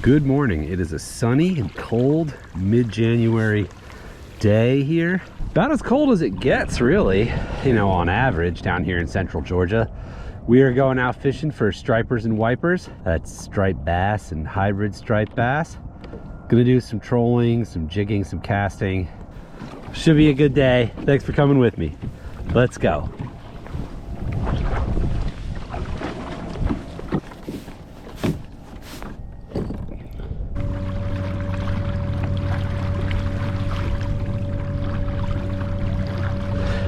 Good morning. It is a sunny and cold mid-January day here. About as cold as it gets, really, you know, on average down here in central Georgia. We are going out fishing for stripers and wipers. That's striped bass and hybrid striped bass. Gonna do some trolling, some jigging, some casting. Should be a good day. Thanks for coming with me. Let's go.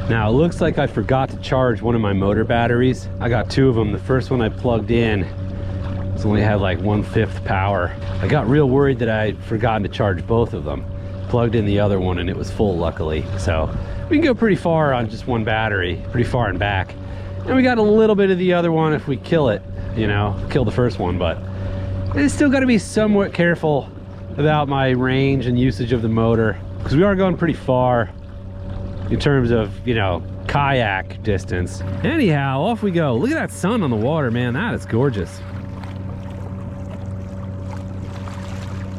Now it looks like I forgot to charge one of my motor batteries. I got two of them. The first one I plugged in, it's only had like 1/5 power. I got real worried that I'd forgotten to charge both of them. Plugged in the other one and it was full, luckily. So we can go pretty far on just one battery, pretty far and back. And we got a little bit of the other one if we kill it, you know, kill the first one, but it's still got to be somewhat careful about my range and usage of the motor, because we are going pretty far in terms of, you know, kayak distance. Anyhow, off we go. Look at that sun on the water, man. That is gorgeous.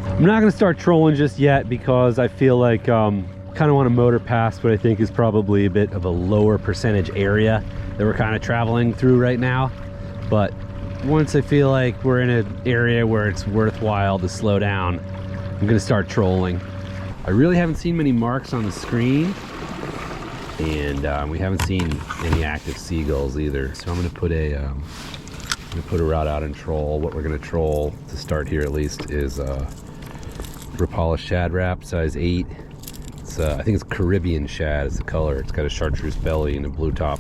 I'm not gonna start trolling just yet because I feel like kind of want to motor past what I think is probably a bit of a lower percentage area that we're kind of traveling through right now. But once I feel like we're in an area where it's worthwhile to slow down, I'm gonna start trolling. I really haven't seen many marks on the screen, and we haven't seen any active seagulls either. So I'm gonna put a rod out and troll. What we're gonna troll to start here at least is polished shad wrap, size 8. It's I think it's Caribbean shad is the color. It's got a chartreuse belly and a blue top.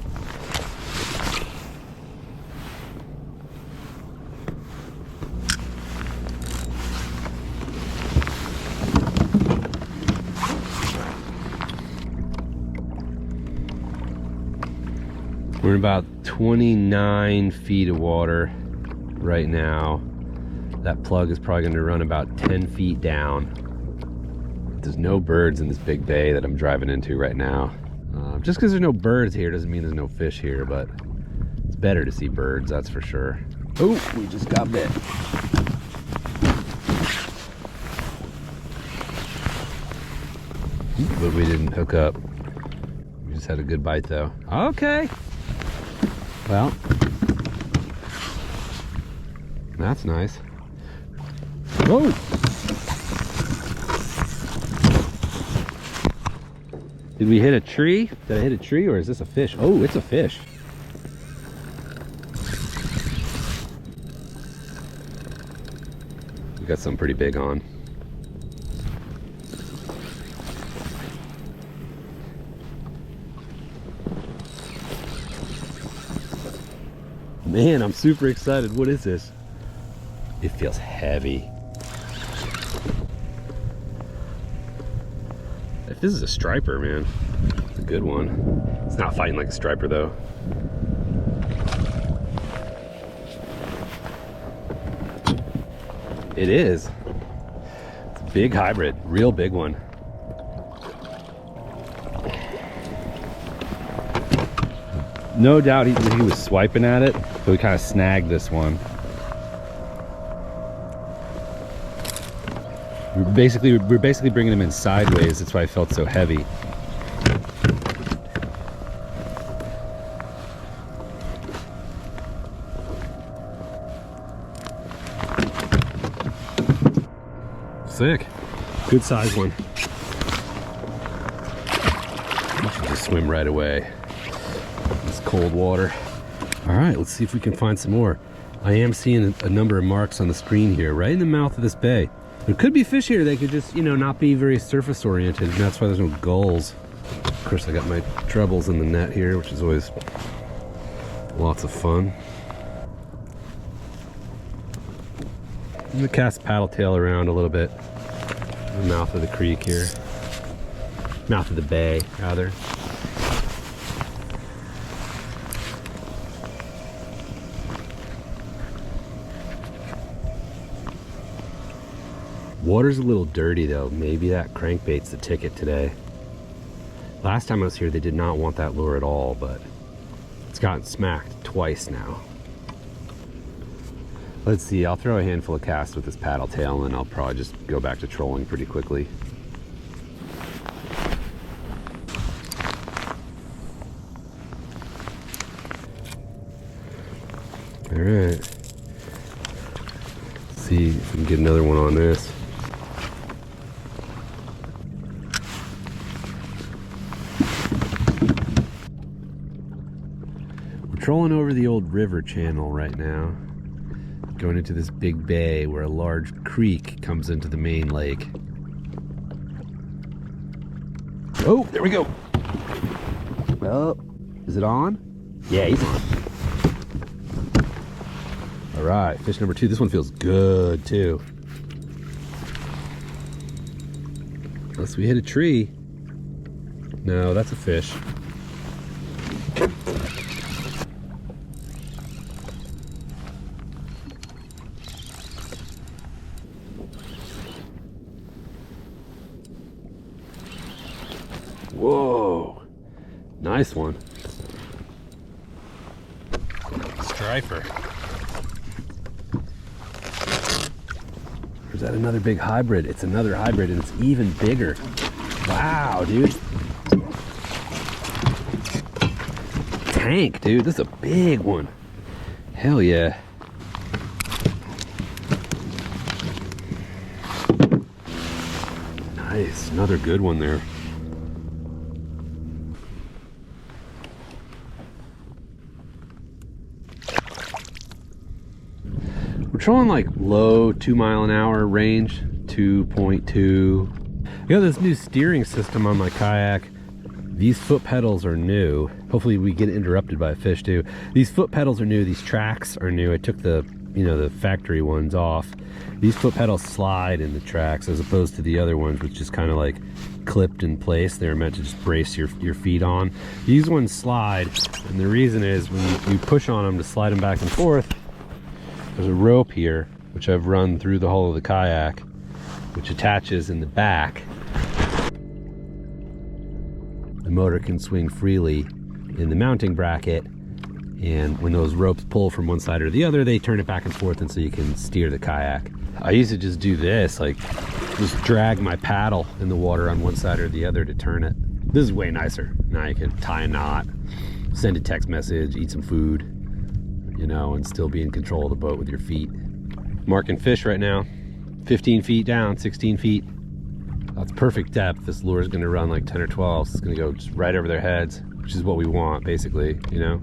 We're in about 29 feet of water right now. That plug is probably going to run about 10 feet down. There's no birds in this big bay that I'm driving into right now. Just because there's no birds here doesn't mean there's no fish here, but it's better to see birds, that's for sure. Oh, we just got bit. But we didn't hook up. We just had a good bite though. Okay. Well, that's nice. Whoa! Did we hit a tree? Did I hit a tree, or is this a fish? Oh, it's a fish. We got something pretty big on. Man, I'm super excited. What is this? It feels heavy. If this is a striper, man, it's a good one. It's not fighting like a striper though. It is. It's a big hybrid, real big one. No doubt he was swiping at it, so we kind of snagged this one. We're basically bringing him in sideways. That's why I felt so heavy. Sick. Good size one. You should just swim right away. It's cold water. All right, let's see if we can find some more. I am seeing a number of marks on the screen here, right in the mouth of this bay. There could be fish here. They could just, you know, not be very surface oriented, and that's why there's no gulls. Of course, I got my trebles in the net here, which is always lots of fun. I'm gonna cast paddle tail around a little bit. The mouth of the creek here. Mouth of the bay, rather. Water's a little dirty though. Maybe that crankbait's the ticket today. Last time I was here, they did not want that lure at all, but it's gotten smacked twice now. Let's see, I'll throw a handful of casts with this paddle tail and I'll probably just go back to trolling pretty quickly. All right. Let's see if we can get another one on this. We're trolling over the old river channel right now, going into this big bay where a large creek comes into the main lake. Oh, there we go. Well, is it on? Yeah, he's on. All right, fish number 2. This one feels good too. Unless we hit a tree. No, that's a fish. Whoa, nice one. Striper. Or is that another big hybrid? It's another hybrid and it's even bigger. Wow, dude. Tank, dude, this is a big one. Hell yeah. Nice, another good one there. We're trolling like low 2 mile an hour range, 2.2. I got this new steering system on my kayak. These foot pedals are new. Hopefully we get interrupted by a fish too. These foot pedals are new, these tracks are new. I took the, the factory ones off. These foot pedals slide in the tracks as opposed to the other ones, which is kind of like clipped in place. They're meant to just brace your feet on. These ones slide, and the reason is when you push on them to slide them back and forth, there's a rope here, which I've run through the hull of the kayak, which attaches in the back. The motor can swing freely in the mounting bracket, and when those ropes pull from one side or the other, they turn it back and forth, and so you can steer the kayak. I used to just do this, like just drag my paddle in the water on one side or the other to turn it. This is way nicer. Now you can tie a knot, send a text message, eat some food, and still be in control of the boat with your feet. Marking fish right now, 15 feet down, 16 feet. That's perfect depth. This lure is going to run like 10 or 12. So it's going to go just right over their heads, which is what we want, basically, a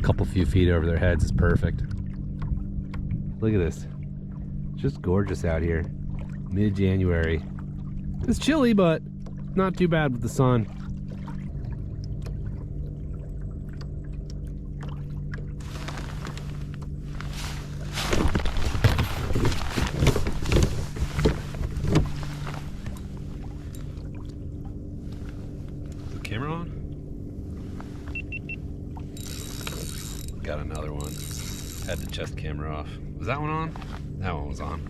couple few feet over their heads is perfect. Look at this. It's just gorgeous out here. Mid-January. It's chilly, but not too bad with the sun. Camera on? Got another one. Had the chest camera off. Was that one on? That one was on.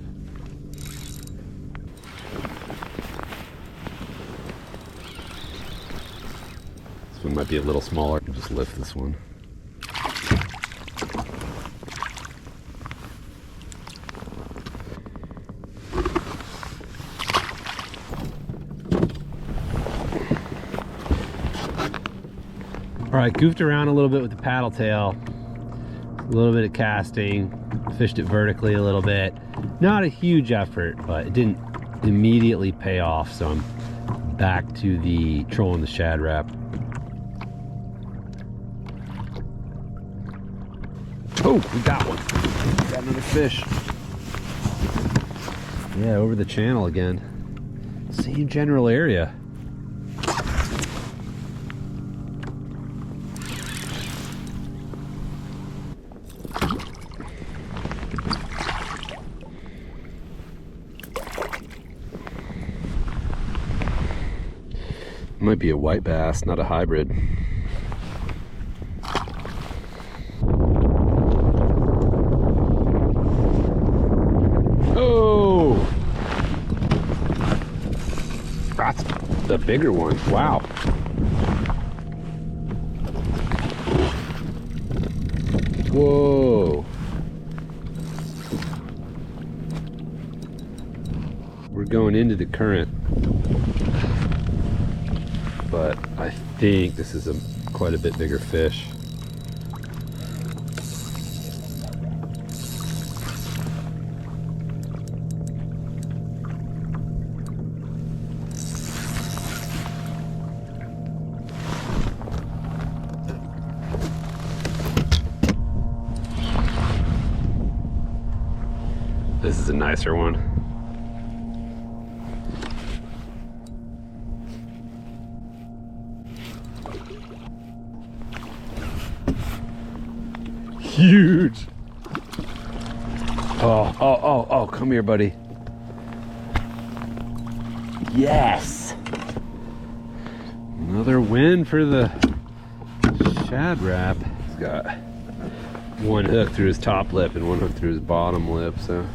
This one might be a little smaller. I'll just lift this one. All right, goofed around a little bit with the paddle tail, a little bit of casting, fished it vertically a little bit. Not a huge effort, but it didn't immediately pay off, so I'm back to the trolling the shad wrap. Oh, we got one. We got another fish. Yeah, over the channel again. Same general area. Might be a white bass, not a hybrid. Oh! That's the bigger one. Wow. Whoa. we're going into the current, but I think this is quite a bit bigger fish. This is a nicer one. Huge. Oh, come here, buddy. Yes. Another win for the Shad Rap. He's got one hook through his top lip and one hook through his bottom lip, so.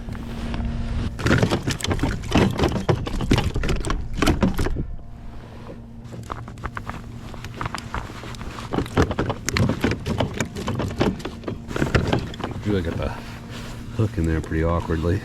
I got the hook in there pretty awkwardly.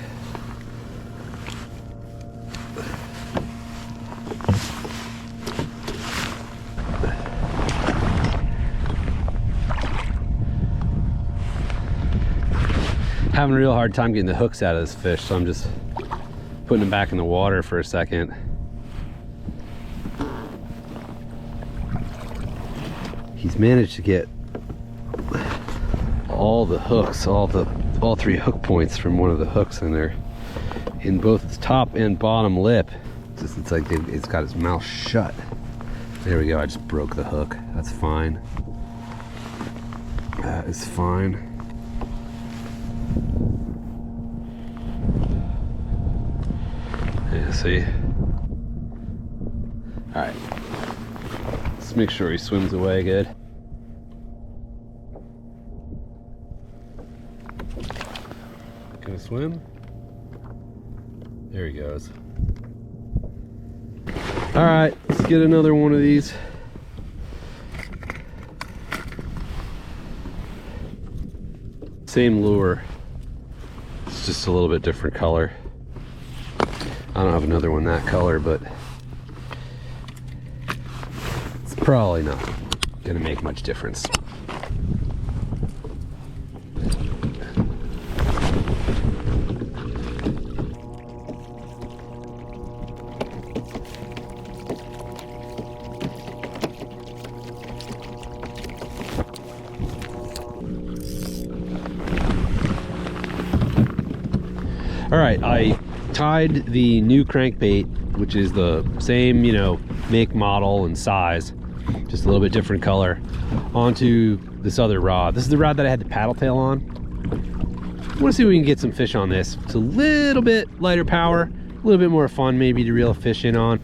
Having a real hard time getting the hooks out of this fish, so I'm just putting them back in the water for a second. He's managed to get all the hooks, all three hook points from one of the hooks in there, in both its top and bottom lip. It's like it's got his mouth shut. There we go. I just broke the hook. That's fine. That is fine. Yeah, see. All right. Let's make sure he swims away good. Gonna swim. There he goes. All right, let's get another one of these. Same lure. It's just a little bit different color. I don't have another one that color, but it's probably not gonna make much difference. All right, I tied the new crankbait, which is the same, make, model, and size, just a little bit different color, onto this other rod. This is the rod that I had the paddle tail on. I want to see if we can get some fish on this. It's a little bit lighter power, a little bit more fun maybe to reel a fish in on.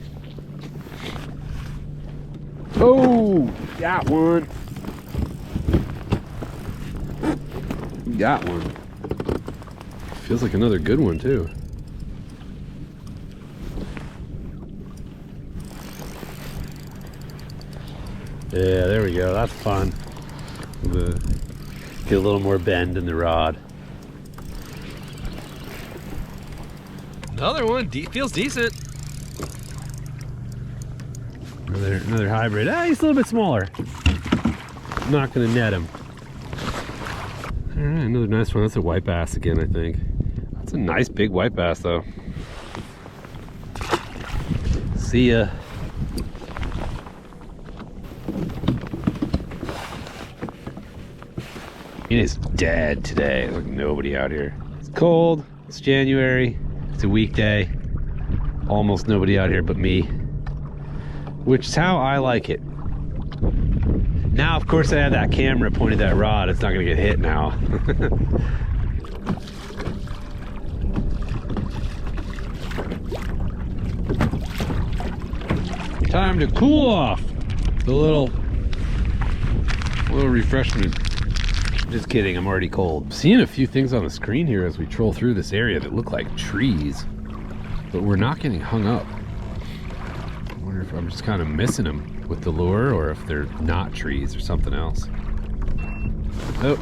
Oh, got one. Got one. Feels like another good one too. Yeah, there we go. That's fun. Get a little more bend in the rod. Another one. Feels decent. Another hybrid. He's a little bit smaller. I'm not gonna net him. All right, another nice one. That's a white bass again, I think. That's a nice big white bass though. See ya. It is dead today. There's like nobody out here. It's cold. It's January. It's a weekday. Almost nobody out here but me, which is how I like it. Now, of course, I have that camera pointed at that rod. It's not gonna get hit now. Time to cool off. A little refreshment. Just kidding, I'm already cold. I'm seeing a few things on the screen here as we troll through this area that look like trees, but we're not getting hung up. I wonder if I'm just kind of missing them with the lure, or if they're not trees or something else. Oh.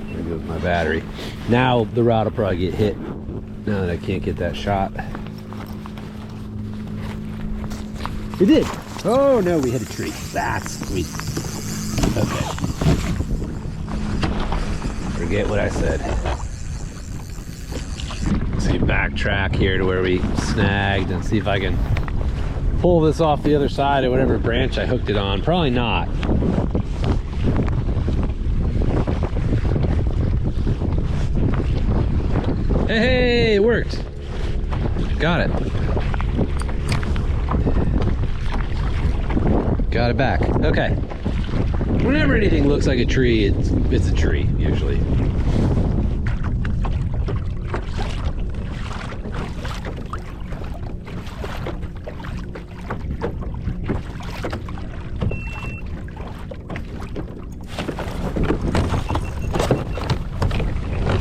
Maybe a of my battery. Now the rod will probably get hit now that I can't get that shot. It did. Oh no, we hit a tree. That's sweet. Okay. Forget what I said. See, backtrack here to where we snagged and see if I can pull this off the other side of whatever branch I hooked it on. Probably not. Hey, it worked. Got it. Got it back. Okay. Whenever anything looks like a tree, it's a tree, usually.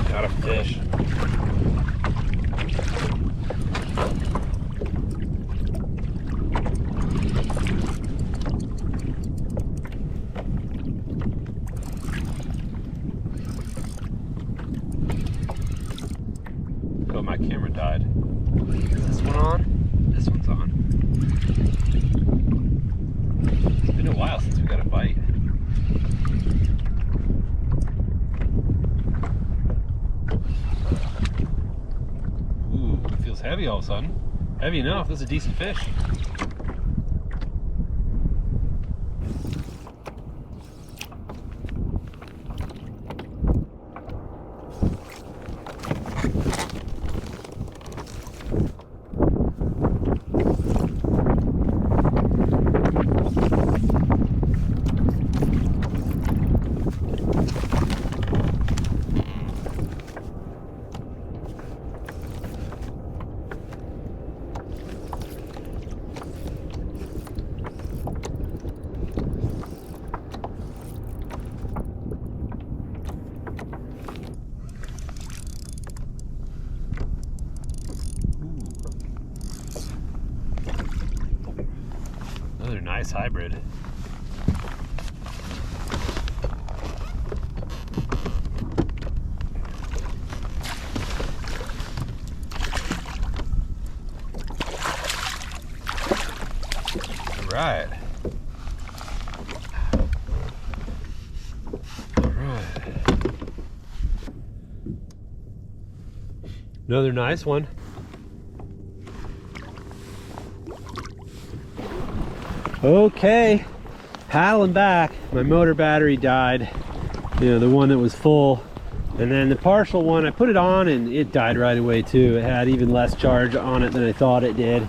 Got a fish. Oh, my camera died. Is this one on? This one's on. It's been a while since we got a bite. Ooh, it feels heavy all of a sudden. Heavy enough, this is a decent fish. Another nice hybrid. All right. All right. Another nice one. Okay, paddling back. My motor battery died, you know, the one that was full, and then the partial one, I put it on and it died right away too. It had even less charge on it than I thought it did.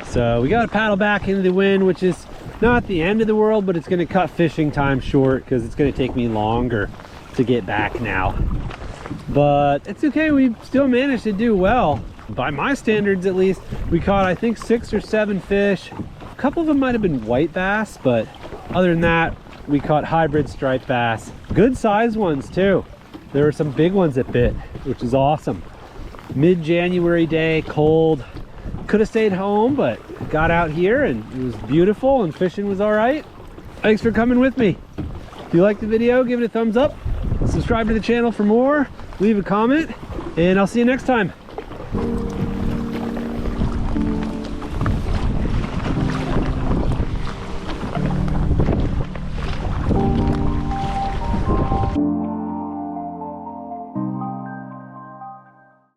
So we got to paddle back into the wind, which is not the end of the world, but it's going to cut fishing time short because it's going to take me longer to get back now. But it's okay, we still managed to do well. By my standards at least, we caught I think 6 or 7 fish. A couple of them might have been white bass, but other than that, we caught hybrid striped bass. Good size ones too. There were some big ones that bit, which is awesome. Mid-January day, cold. Could have stayed home, but got out here and it was beautiful and fishing was all right. Thanks for coming with me. If you liked the video, give it a thumbs up. Subscribe to the channel for more. Leave a comment, and I'll see you next time.